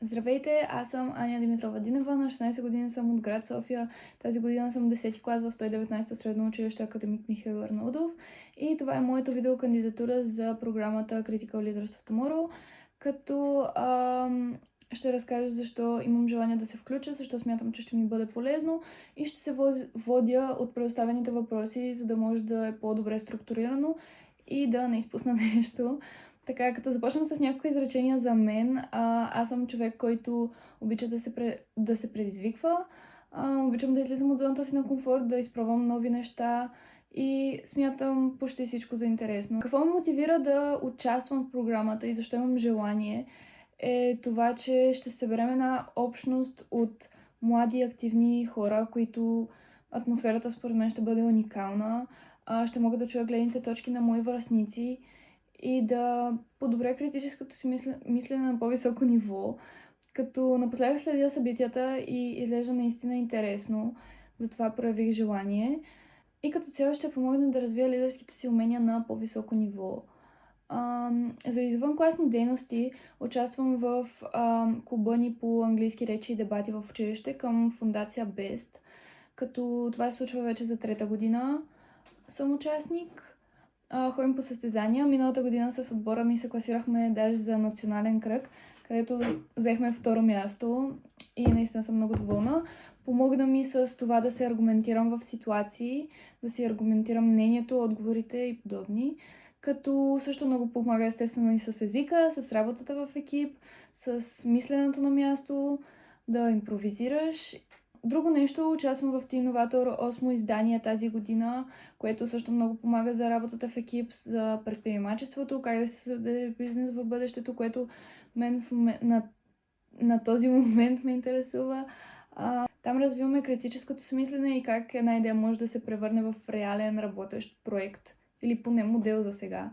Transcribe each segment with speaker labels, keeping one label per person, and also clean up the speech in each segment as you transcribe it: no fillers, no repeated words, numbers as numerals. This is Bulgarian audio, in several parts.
Speaker 1: Здравейте, аз съм Аня Димитрова Динева, на 16 години съм от град София. Тази година съм 10 клас в 119-то средно училище Академик Михаил Арнаудов и това е моето видеокандидатура за програмата Critical Leaders of Tomorrow, като ще разкажа защо имам желание да се включа, защо смятам, че ще ми бъде полезно и ще се водя от предоставените въпроси, за да може да е по-добре структурирано и да не изпусна нещо. Така, като започнем с няколко изречения за мен, аз съм човек, който обича да се предизвиква, обичам да излизам от зоната си на комфорт, да изпробвам нови неща и смятам почти всичко за интересно. Какво ме мотивира да участвам в програмата и защо имам желание е това, че ще съберем една общност от млади активни хора, които атмосферата според мен ще бъде уникална. Ще мога да чуя гледните точки на мои връстници и да подобря критическото си мислене на по-високо ниво, като напоследък следя събитията и изглежда наистина интересно, затова проявих желание и като цяло ще помогна да развия лидерските си умения на по-високо ниво. За извънкласни дейности участвам в клуба ни по английски речи и дебати в училище към фундация BEST, като това се случва вече за 3-та година. Съм участник. Ходим по състезания. Миналата година с отбора ми се класирахме даже за национален кръг, където взехме второ място и наистина съм много доволна. Помогна ми с това да се аргументирам в ситуации, да си аргументирам мнението, отговорите и подобни. Като също много помага естествено и с езика, с работата в екип, с мисленето на място, да импровизираш. Друго нещо, участвам в Тиноватор 8 издание тази година, което също много помага за работата в екип, за предприемачеството, как да се създаде бизнес в бъдещето, което мен на този момент ме интересува. Там развиваме критическото си мислене и как една идея може да се превърне в реален работещ проект или поне модел за сега.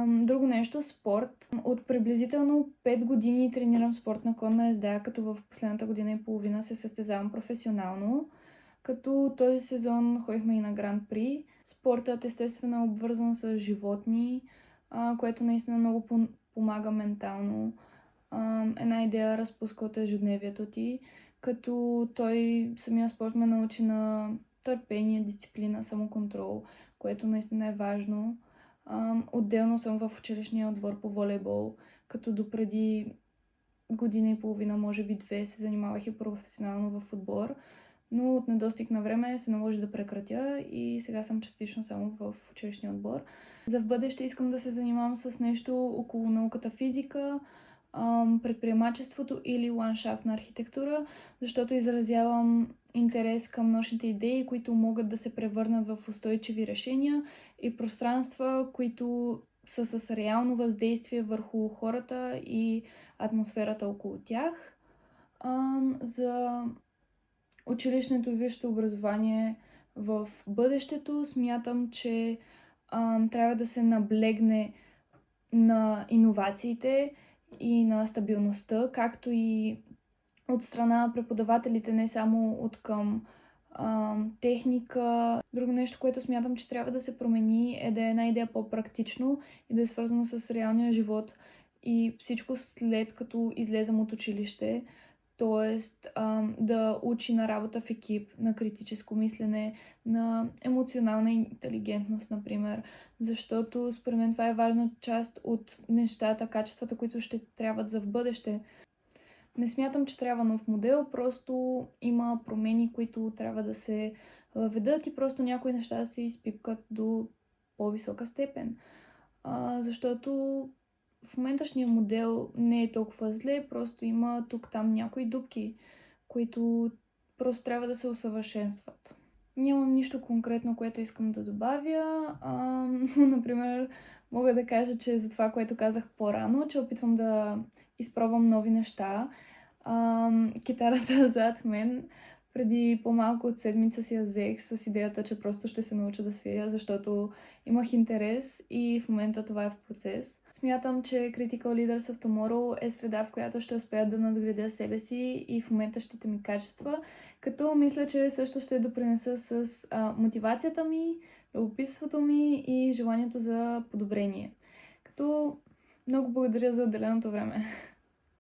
Speaker 1: Друго нещо, спорт. От приблизително 5 години тренирам спорт на конна езда, като в последната година и половина се състезавам професионално. Като този сезон ходихме и на Гран При. Спортът естествено е обвързан с животни, което наистина много помага ментално. Една идея разпуска от ежедневието ти, като самия спорт ме научи на търпение, дисциплина, самоконтрол, което наистина е важно. Отделно съм в училищния отбор по волейбол, като допреди година и половина, може би 2, се занимавах и професионално в отбор, но от недостиг на време се наложи да прекратя и сега съм частично само в училищния отбор. За в бъдеще искам да се занимавам с нещо около науката физика, предприемачеството или ландшафтна архитектура, защото изразявам интерес към научните идеи, които могат да се превърнат в устойчиви решения и пространства, които са с реално въздействие върху хората и атмосферата около тях. За училищното и висшето образование в бъдещето смятам, че трябва да се наблегне на иновациите и на стабилността, както и от страна на преподавателите, не само от към техника. Друго нещо, което смятам, че трябва да се промени, е да е една идея по-практично и да е свързано с реалния живот и всичко след като излезем от училище. Тоест да учи на работа в екип, на критическо мислене, на емоционална интелигентност, например. Защото според мен това е важна част от нещата, качествата, които ще трябват за в бъдеще. Не смятам, че трябва нов модел, просто има промени, които трябва да се въведат и просто някои неща да се изпипкат до по-висока степен. Защото в моменташния модел не е толкова зле, просто има тук-там някои дупки, които просто трябва да се усъвършенстват. Нямам нищо конкретно, което искам да добавя. Например, мога да кажа, че за това, което казах по-рано, че опитвам да изпробвам нови неща. Китарата зад мен преди по-малко от седмица си я взех с идеята, че просто ще се науча да свиря, защото имах интерес и в момента това е в процес. Смятам, че Critical Leaders of Tomorrow е среда, в която ще успея да надградя себе си и в момента щите ми качества, като мисля, че също ще допринеса с мотивацията ми, любопитството ми и желанието за подобрение. Като много благодаря за отделеното време.